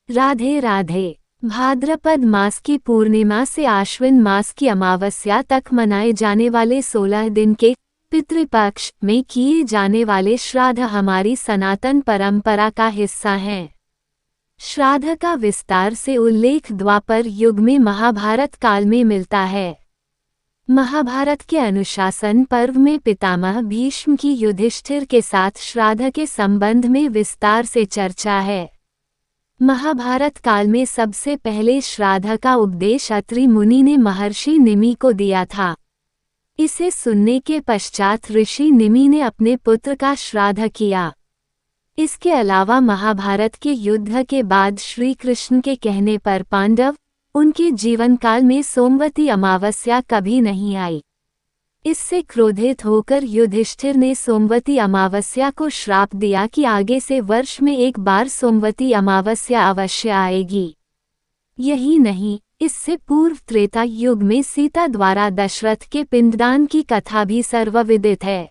राधे राधे। भाद्रपद मास की पूर्णिमा से आश्विन मास की अमावस्या तक मनाए जाने वाले 16 दिन के पितृपक्ष में किए जाने वाले श्राद्ध हमारी सनातन परंपरा का हिस्सा हैं। श्राद्ध का विस्तार से उल्लेख द्वापर युग में महाभारत काल में मिलता है। महाभारत के अनुशासन पर्व में पितामह भीष्म की युधिष्ठिर के साथ श्राद्ध के संबंध में विस्तार से चर्चा है। महाभारत काल में सबसे पहले श्राद्ध का उपदेश अत्रि मुनि ने महर्षि निमि को दिया था। इसे सुनने के पश्चात ऋषि निमि ने अपने पुत्र का श्राद्ध किया। इसके अलावा महाभारत के युद्ध के बाद श्री कृष्ण के कहने पर पांडव उनके जीवन काल में सोमवती अमावस्या कभी नहीं आई। इससे क्रोधित होकर युधिष्ठिर ने सोमवती अमावस्या को श्राप दिया कि आगे से वर्ष में एक बार सोमवती अमावस्या अवश्य आएगी। यही नहीं, इससे पूर्व त्रेता युग में सीता द्वारा दशरथ के पिंडदान की कथा भी सर्वविदित है।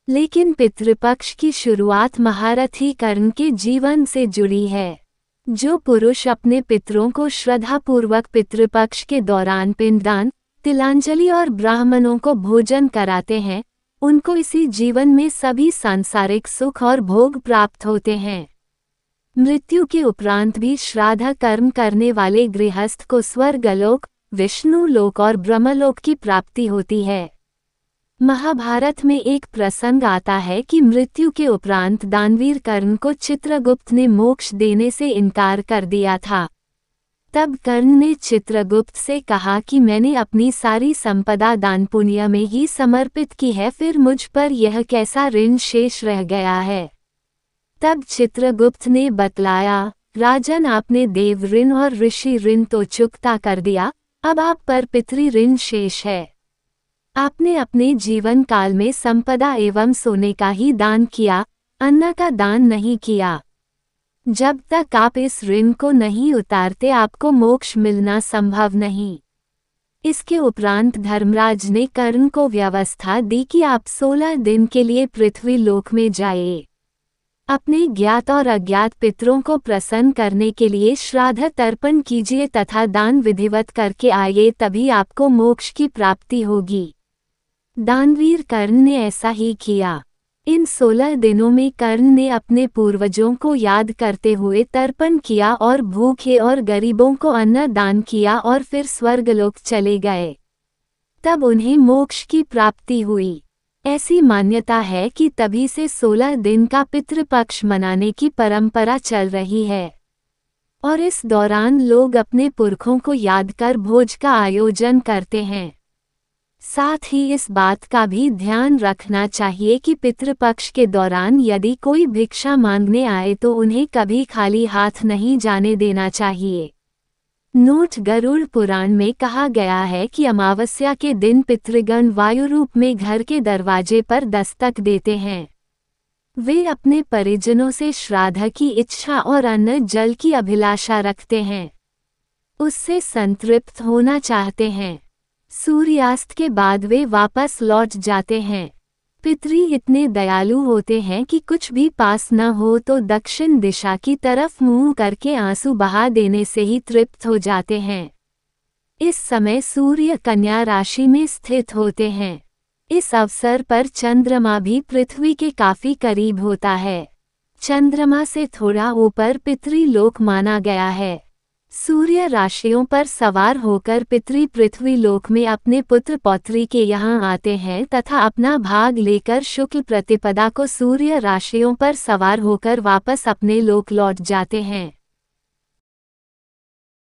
लेकिन पितृपक्ष की शुरुआत महारथी कर्ण के जीवन से जुड़ी है। जो पुरुष अपने पितरों को श्रद्धापूर्वक पितृपक्ष के दौरान पिंडदान, तिलांजलि और ब्राह्मणों को भोजन कराते हैं, उनको इसी जीवन में सभी सांसारिक सुख और भोग प्राप्त होते हैं। मृत्यु के उपरांत भी श्राद्ध कर्म करने वाले गृहस्थ को स्वर्गलोक, विष्णु लोक और ब्रह्मलोक की प्राप्ति होती है। महाभारत में एक प्रसंग आता है कि मृत्यु के उपरांत दानवीर कर्ण को चित्रगुप्त ने मोक्ष देने से इनकार कर दिया था। तब कर्ण ने चित्रगुप्त से कहा कि मैंने अपनी सारी संपदा दान पुण्य में ही समर्पित की है, फिर मुझ पर यह कैसा ऋण शेष रह गया है। तब चित्रगुप्त ने बतलाया, राजन, आपने देव ऋण और ऋषि ऋण तो चुकता कर दिया, अब आप पर पितृ ऋण शेष है। आपने अपने जीवन काल में संपदा एवं सोने का ही दान किया, अन्न का दान नहीं किया। जब तक आप इस ऋण को नहीं उतारते आपको मोक्ष मिलना संभव नहीं। इसके उपरांत धर्मराज ने कर्ण को व्यवस्था दी कि आप 16 दिन के लिए पृथ्वी लोक में जाइए। अपने ज्ञात और अज्ञात पितरों को प्रसन्न करने के लिए श्राद्ध तर्पण कीजिए तथा दान विधिवत करके आइए, तभी आपको मोक्ष की प्राप्ति होगी। दानवीर कर्ण ने ऐसा ही किया। इन 16 दिनों में कर्ण ने अपने पूर्वजों को याद करते हुए तर्पण किया और भूखे और गरीबों को अन्न दान किया और फिर स्वर्गलोक चले गए। तब उन्हें मोक्ष की प्राप्ति हुई। ऐसी मान्यता है कि तभी से 16 दिन का पितृपक्ष मनाने की परंपरा चल रही है और इस दौरान लोग अपने पुरखों को याद कर भोज का आयोजन करते हैं। साथ ही इस बात का भी ध्यान रखना चाहिए कि पितृपक्ष के दौरान यदि कोई भिक्षा मांगने आए तो उन्हें कभी खाली हाथ नहीं जाने देना चाहिए। नोट, गरुड़ पुराण में कहा गया है कि अमावस्या के दिन पितृगण वायु रूप में घर के दरवाजे पर दस्तक देते हैं। वे अपने परिजनों से श्राद्ध की इच्छा और अन्न जल की अभिलाषा रखते हैं, उससे संतृप्त होना चाहते हैं। सूर्यास्त के बाद वे वापस लौट जाते हैं। पितृ इतने दयालु होते हैं कि कुछ भी पास न हो तो दक्षिण दिशा की तरफ मुंह करके आंसू बहा देने से ही तृप्त हो जाते हैं। इस समय सूर्य कन्या राशि में स्थित होते हैं। इस अवसर पर चंद्रमा भी पृथ्वी के काफी करीब होता है। चंद्रमा से थोड़ा ऊपर पितृलोक माना गया है। सूर्य राशियों पर सवार होकर पितृ पृथ्वी लोक में अपने पुत्र पौत्री के यहाँ आते हैं तथा अपना भाग लेकर शुक्ल प्रतिपदा को सूर्य राशियों पर सवार होकर वापस अपने लोक लौट जाते हैं।